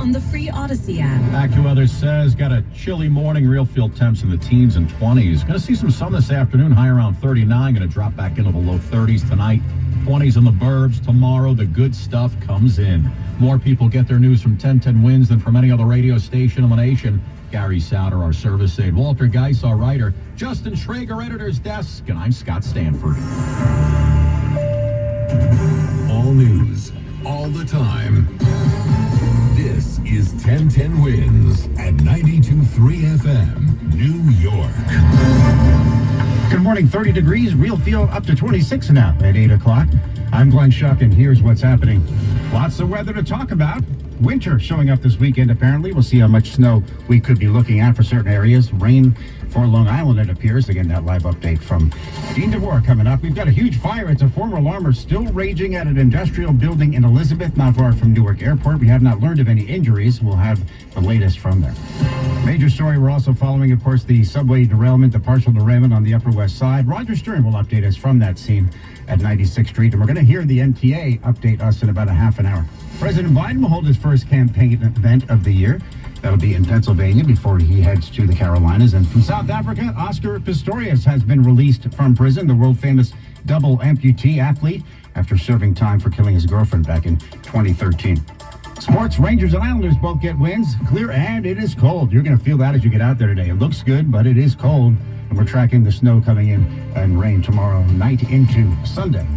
on the free Odyssey app. AccuWeather says got a chilly morning. Real feel temps in the teens and 20s. Going to see some sun this afternoon, high around 39. Going to drop back into the low 30s tonight. 20s in the burbs. Tomorrow, the good stuff comes in. More people get their news from 1010 Winds than from any other radio station in the nation. Gary Souter, our service aide. Walter Geis, our writer. Justin Schrager, editor's desk. And I'm Scott Stanford. All news, all the time. This is 1010 Winds at 92.3 FM, New York. Good morning, 30 degrees, real feel up to 26 now at 8 o'clock. I'm Glenn Schuck, and here's what's happening. Lots of weather to talk about. Winter showing up this weekend, apparently. We'll see how much snow we could be looking at for certain areas. Rain for Long Island, it appears. Again, that live update from Dean DeVore coming up. We've got a huge fire. It's a former alarmer still raging at an industrial building in Elizabeth, not far from Newark Airport. We have not learned of any injuries. We'll have the latest from there. Major story we're also following, of course, the subway derailment, the partial derailment on the Upper West Side. Roger Stern will update us from that scene at 96th Street, and we're going to hear the MTA update us in about a half an hour. President Biden will hold his first campaign event of the year. That'll be in Pennsylvania before he heads to the Carolinas. And from South Africa, Oscar Pistorius has been released from prison, the world-famous double amputee athlete, after serving time for killing his girlfriend back in 2013. Sports, Rangers and Islanders both get wins. Clear, and it is cold. You're going to feel that as you get out there today. It looks good, but it is cold. And we're tracking the snow coming in and rain tomorrow night into Sunday.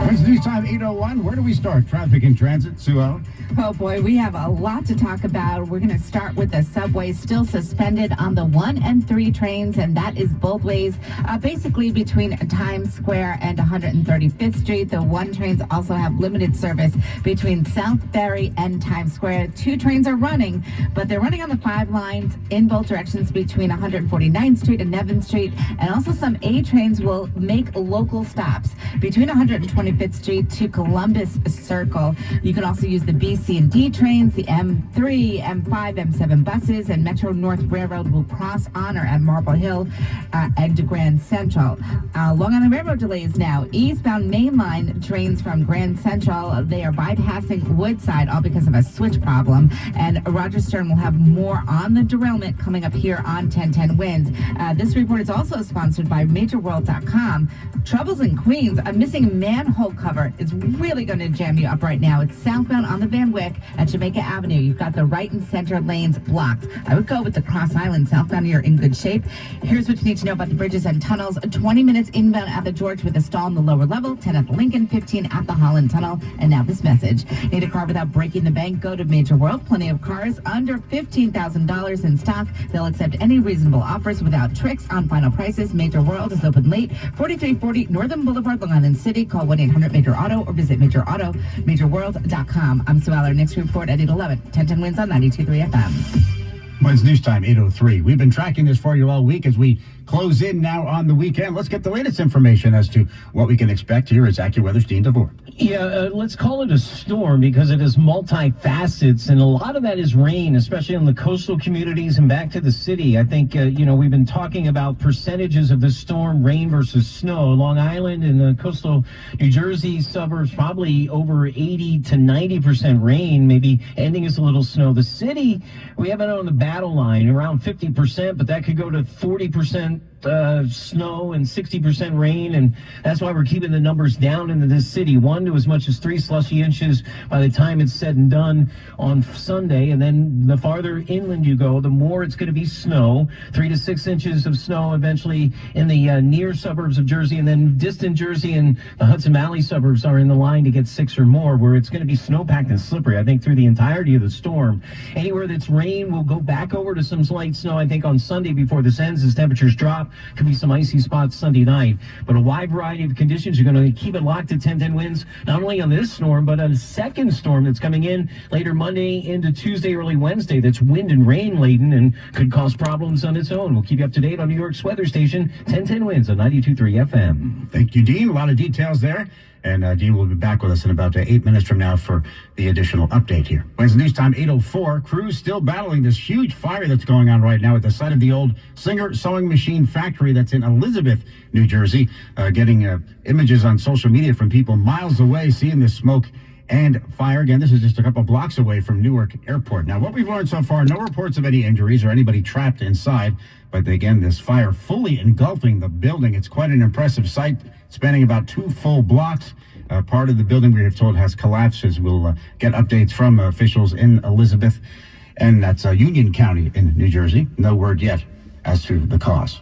Wednesday News Time 8:01. Where do we start? Traffic and transit, Sue Ellen? Oh boy, we have a lot to talk about. We're going to start with the subway still suspended on the 1 and 3 trains, and that is both ways, basically between Times Square and 135th Street. The 1 trains also have limited service between South Ferry and Times Square. 2 trains are running, but they're running on the 5 lines in both directions between 149th Street and Nevin Street, and also some A trains will make local stops between 125th Street to Columbus Circle. You can also use the B, C, and D trains, the M3, M5, M7 buses, and Metro North Railroad will cross on or at Marble Hill and Grand Central. Long Island Railroad delays now. Eastbound mainline trains from Grand Central, they are bypassing Woodside, all because of a switch problem. And Roger Stern will have more on the derailment coming up here on 1010 Winds. This report is also sponsored by MajorWorld.com. Troubles in Queens, a missing manhole cover is really going to jam you up right now. It's southbound on the Van Wyck at Jamaica Avenue. You've got the right and center lanes blocked. I would go with the Cross Island southbound. You're in good shape. Here's what you need to know about the bridges and tunnels. 20 minutes inbound at the George with a stall in the lower level, 10 at the Lincoln, 15 at the Holland Tunnel. And now this message. Need a car without breaking the bank? Go to Major World. Plenty of cars under $15,000 in stock. They'll accept any reasonable offers without tricks on final prices. Major World is open late, 4340 Northern Boulevard, Long Island City. Call 1-800-MAJOR-AUTO or visit MajorWorld.com. I'm Sue Aller. Next report at 8:11. 1010 Winds on 92.3 FM. Wednesday News Time 8:03. We've been tracking this for you all week as we close in now on the weekend. Let's get the latest information as to what we can expect. Here is AccuWeather's Dean DeVore. Yeah, let's call it a storm because it is multi-facets, and a lot of that is rain, especially in the coastal communities and back to the city. I think, we've been talking about percentages of the storm, rain versus snow. Long Island and the coastal New Jersey suburbs, probably over 80 to 90% rain, maybe ending as a little snow. The city, we have it on the battle line, around 50%, but that could go to 40% snow and 60% rain, and that's why we're keeping the numbers down into this city. 1 to as much as 3 slushy inches by the time it's said and done on Sunday, and then the farther inland you go, the more it's going to be snow. 3 to 6 inches of snow eventually in the near suburbs of Jersey, and then distant Jersey and the Hudson Valley suburbs are in the line to get 6 or more, where it's going to be snow-packed and slippery, I think, through the entirety of the storm. Anywhere that's rain will go back over to some light snow, I think, on Sunday before this ends as temperatures drop. Could be some icy spots Sunday night, but a wide variety of conditions. You're going to keep it locked at 1010 Winds, not only on this storm, but on a second storm that's coming in later Monday into Tuesday, early Wednesday, that's wind and rain laden and could cause problems on its own. We'll keep you up to date on New York's weather station, 1010 Winds on 92.3 FM. Thank you, Dean. A lot of details there. And Dean will be back with us in about 8 minutes from now for the additional update here. Wednesday News Time 8:04. Crews still battling this huge fire that's going on right now at the site of the old Singer Sewing Machine Factory that's in Elizabeth, New Jersey. Getting images on social media from people miles away seeing this smoke and fire. Again, this is just a couple blocks away from Newark Airport. Now, what we've learned so far, no reports of any injuries or anybody trapped inside. But again, this fire fully engulfing the building. It's quite an impressive sight, spanning about 2 full blocks. Part of the building, we have told, has collapsed, as we'll get updates from officials in Elizabeth. And that's Union County in New Jersey. No word yet as to the cause.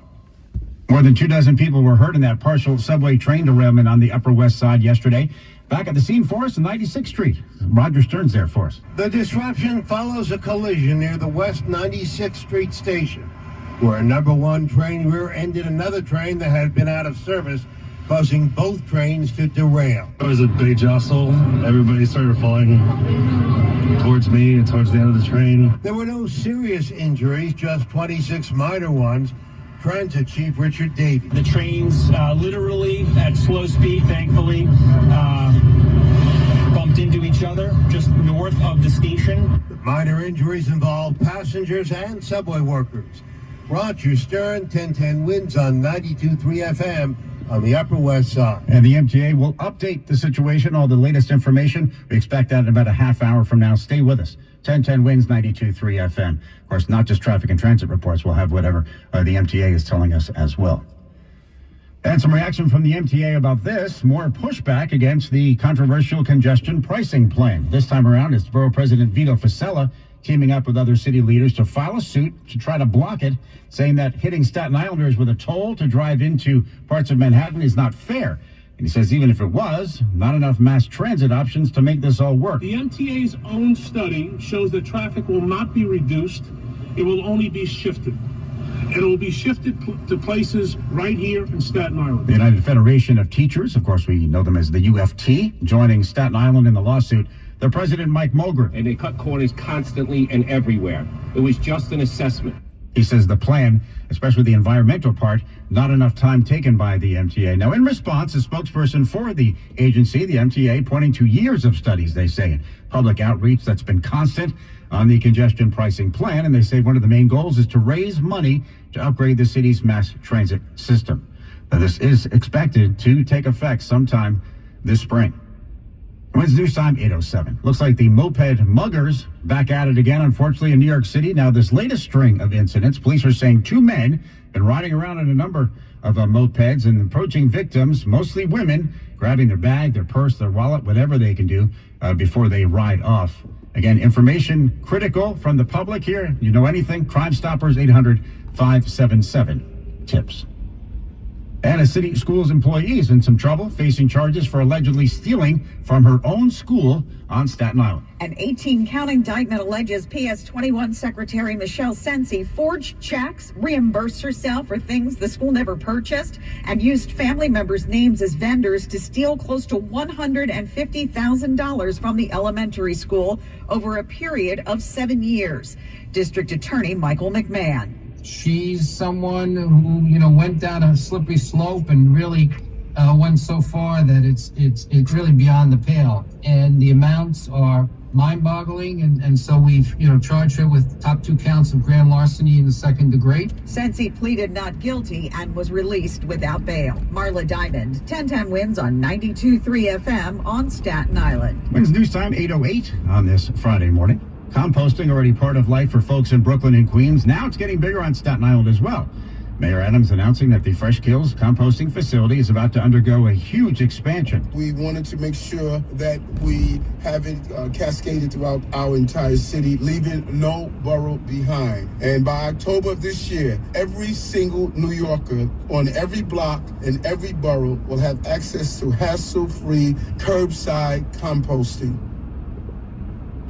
More than 24 people were hurt in that partial subway train derailment on the Upper West Side yesterday. Back at the scene for us on 96th Street. Roger Stern's there for us. The disruption follows a collision near the West 96th Street station, where a number 1 train rear-ended another train that had been out of service, causing both trains to derail. It was a big jostle. Everybody started falling towards me and towards the end of the train. There were no serious injuries, just 26 minor ones. Transit Chief Richard Davey. The trains literally at slow speed, thankfully, bumped into each other just north of the station. The minor injuries involve passengers and subway workers. Roger Stern, 1010 Wins on 92.3 FM on the Upper West Side. And the MTA will update the situation, all the latest information. We expect that in about a half hour from now. Stay with us. 1010 Wins, 92.3 FM. Of course, not just traffic and transit reports. We'll have whatever the MTA is telling us as well. And some reaction from the MTA about this. More pushback against the controversial congestion pricing plan. This time around, it's Borough President Vito Fossella teaming up with other city leaders to file a suit to try to block it, saying that hitting Staten Islanders with a toll to drive into parts of Manhattan is not fair. And he says even if it was, not enough mass transit options to make this all work. The MTA's own study shows that traffic will not be reduced. It will only be shifted. It will be shifted to places right here in Staten Island. The United Federation of Teachers, of course we know them as the UFT, joining Staten Island in the lawsuit. Their president, Mike Mulgrew. And they cut corners constantly and everywhere. It was just an assessment. He says the plan, especially the environmental part, not enough time taken by the MTA. Now, in response, a spokesperson for the agency, the MTA, pointing to years of studies, they say, and public outreach that's been constant on the congestion pricing plan. And they say one of the main goals is to raise money to upgrade the city's mass transit system. Now, this is expected to take effect sometime this spring. When's news time? 8:07. Looks like the moped muggers back at it again, unfortunately, in New York City. Now, this latest string of incidents, police are saying 2 men been riding around in a number of mopeds and approaching victims, mostly women, grabbing their bag, their purse, their wallet, whatever they can do before they ride off. Again, information critical from the public here. You know anything? Crime Stoppers, 800-577-TIPS. And a city school's employee is in some trouble, facing charges for allegedly stealing from her own school on Staten Island. An 18-count indictment alleges PS 21 Secretary Michelle Sensi forged checks, reimbursed herself for things the school never purchased, and used family members' names as vendors to steal close to $150,000 from the elementary school over a period of 7 years. District Attorney Michael McMahon. She's someone who, went down a slippery slope and really went so far that it's really beyond the pale. And the amounts are mind-boggling, and so we've, charged her with top 2 counts of grand larceny in the 2nd degree. Sensi pleaded not guilty and was released without bail. Marla Diamond, 1010 Wins on 92.3 FM on Staten Island. Wins news time, 8:08 on this Friday morning. Composting already part of life for folks in Brooklyn and Queens. Now it's getting bigger on Staten Island as well. Mayor Adams announcing that the Fresh Kills composting facility is about to undergo a huge expansion. We wanted to make sure that we have it cascaded throughout our entire city, leaving no borough behind. And by October of this year, every single New Yorker on every block in every borough will have access to hassle-free curbside composting.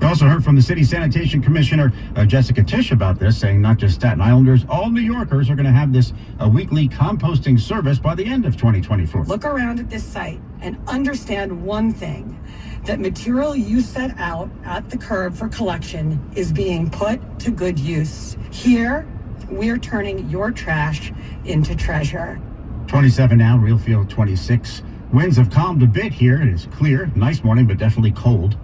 We also heard from the city sanitation commissioner, Jessica Tisch, about this, saying not just Staten Islanders, all New Yorkers are going to have this weekly composting service by the end of 2024. Look around at this site and understand one thing, that material you set out at the curb for collection is being put to good use. Here, we're turning your trash into treasure. 27 now, real feel 26. Winds have calmed a bit here. It is clear. Nice morning, but definitely cold.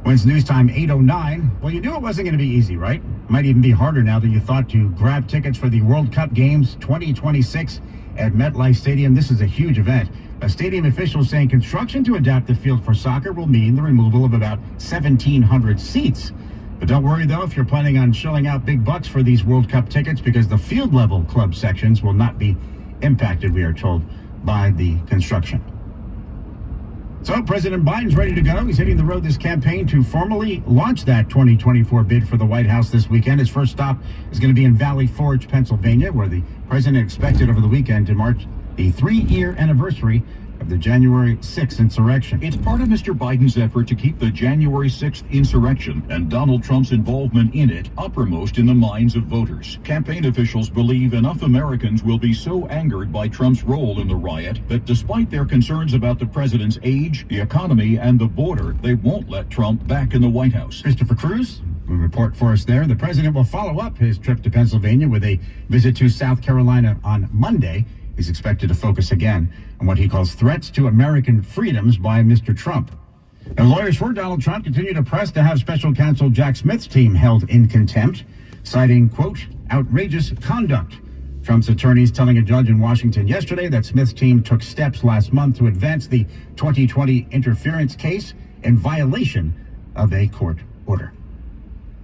When it's news time 8:09, well, you knew it wasn't going to be easy, right? Might even be harder now than you thought to grab tickets for the World Cup Games 2026 at MetLife Stadium. This is a huge event. Stadium officials saying construction to adapt the field for soccer will mean the removal of about 1,700 seats. But don't worry, though, if you're planning on shelling out big bucks for these World Cup tickets, because the field level club sections will not be impacted, we are told, by the construction. So President Biden's ready to go. He's hitting the road this campaign to formally launch that 2024 bid for the White House this weekend. His first stop is going to be in Valley Forge, Pennsylvania, where the president expected over the weekend to mark the 3-year anniversary of the January 6th insurrection. It's part of Mr. Biden's effort to keep the January 6th insurrection and Donald Trump's involvement in it uppermost in the minds of voters. Campaign officials believe enough Americans will be so angered by Trump's role in the riot that despite their concerns about the president's age, the economy, and the border, they won't let Trump back in the White House. Christopher Cruz will report for us there. The president will follow up his trip to Pennsylvania with a visit to South Carolina on Monday. He's expected to focus again on what he calls threats to American freedoms by Mr. Trump. And lawyers for Donald Trump continue to press to have special counsel Jack Smith's team held in contempt, citing, quote, outrageous conduct. Trump's attorneys telling a judge in Washington yesterday that Smith's team took steps last month to advance the 2020 interference case in violation of a court order.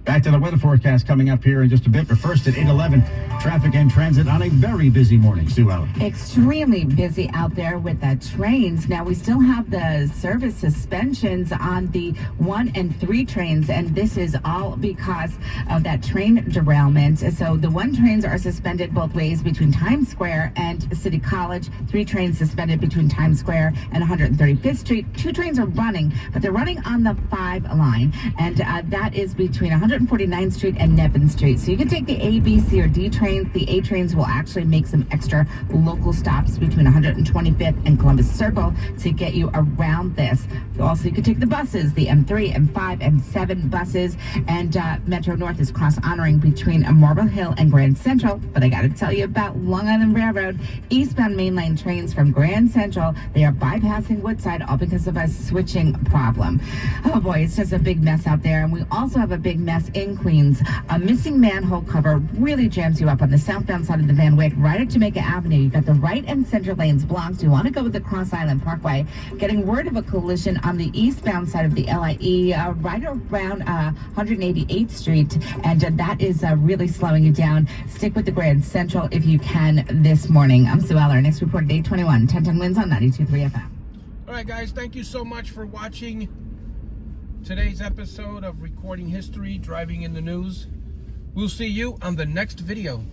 Back to the weather forecast coming up here in just a bit, but first at 8:11, traffic and transit on a very busy morning. Sue Ellen. Extremely busy out there with the trains. Now, we still have the service suspensions on the 1 and 3 trains, and this is all because of that train derailment. So the 1 trains are suspended both ways between Times Square and City College. 3 trains suspended between Times Square and 135th Street. 2 trains are running, but they're running on the 5 line, and that is between 149th Street and Nevin Street. So you can take the A, B, C, or D trains. The A trains will actually make some extra local stops between 125th and Columbus Circle to get you around this. Also, you can take the buses, the M3, M5, M7 buses, and Metro North is cross-honoring between Marble Hill and Grand Central. But I got to tell you about Long Island Railroad. Eastbound mainline trains from Grand Central, they are bypassing Woodside, all because of a switching problem. Oh boy, it's just a big mess out there. And we also have a big mess in Queens. A missing manhole cover really jams you up on the southbound side of the Van Wyck, right at Jamaica Avenue. You've got the right and center lanes blocked. You want to go with the Cross Island Parkway. Getting word of a collision on the eastbound side of the LIE, right around 188th Street, and that is really slowing you down. Stick with the Grand Central if you can this morning. I'm Sue Eller. Next report at 8:21. 1010 wins on 92.3 FM. All right, guys, thank you so much for watching today's episode of Recording History, Driving in the News. We'll see you on the next video.